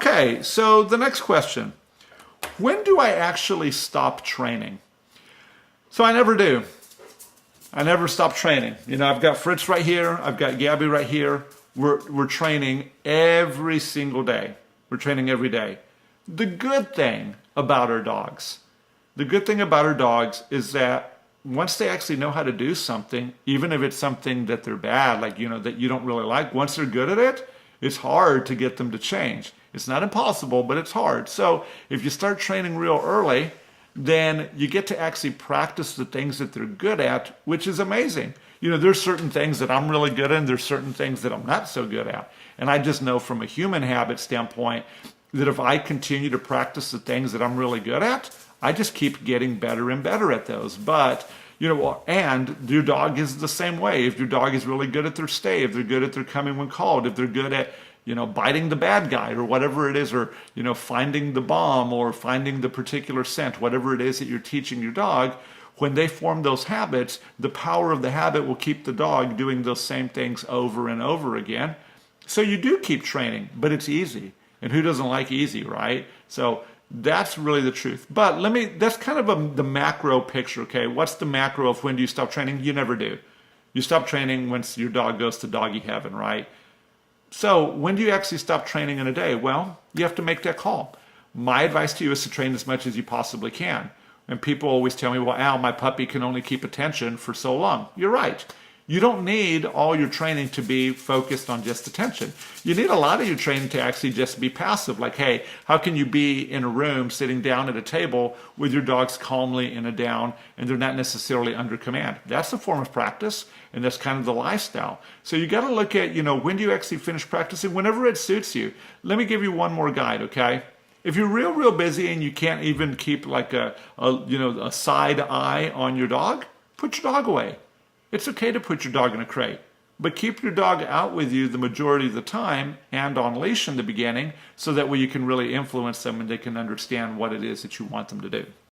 Okay, so the next question. When do I actually stop training? So I never do. I never stop training. You know, I've got Fritz right here. I've got Gabby right here. We're training every single day. We're training every day. The good thing about our dogs, is that once they actually know how to do something, even if it's something that they're bad, like, you know, that you don't really like, once they're good at it, it's hard to get them to change. It's not impossible, but it's hard. So if you start training real early, then you get to actually practice the things that they're good at, which is amazing. You know, there's certain things that I'm really good at, and there's certain things that I'm not so good at. And I just know from a human habit standpoint that if I continue to practice the things that I'm really good at, I just keep getting better and better at those. But, you know, and your dog is the same way. If your dog is really good at their stay, if they're good at their coming when called, if they're good at, you know, biting the bad guy or whatever it is, or, you know, finding the bomb or finding the particular scent, whatever it is that you're teaching your dog, when they form those habits, the power of the habit will keep the dog doing those same things over and over again. So you do keep training, but it's easy. And who doesn't like easy, right? So that's really the truth. But that's kind of the macro picture, okay? What's the macro of when do you stop training? You never do. You stop training once your dog goes to doggy heaven, right? So when do you actually stop training in a day? Well, you have to make that call. My advice to you is to train as much as you possibly can. And people always tell me, well, Al, my puppy can only keep attention for so long. You're right. You don't need all your training to be focused on just attention. You need a lot of your training to actually just be passive. Like, hey, how can you be in a room sitting down at a table with your dogs calmly in a down and they're not necessarily under command? That's a form of practice, and that's kind of the lifestyle. So you got to look at, you know, when do you actually finish practicing? Whenever it suits you. Let me give you one more guide, okay? If you're real busy and you can't even keep like a side eye on your dog, put your dog away. It's okay to put your dog in a crate, but keep your dog out with you the majority of the time and on leash in the beginning, so that way you can really influence them and they can understand what it is that you want them to do.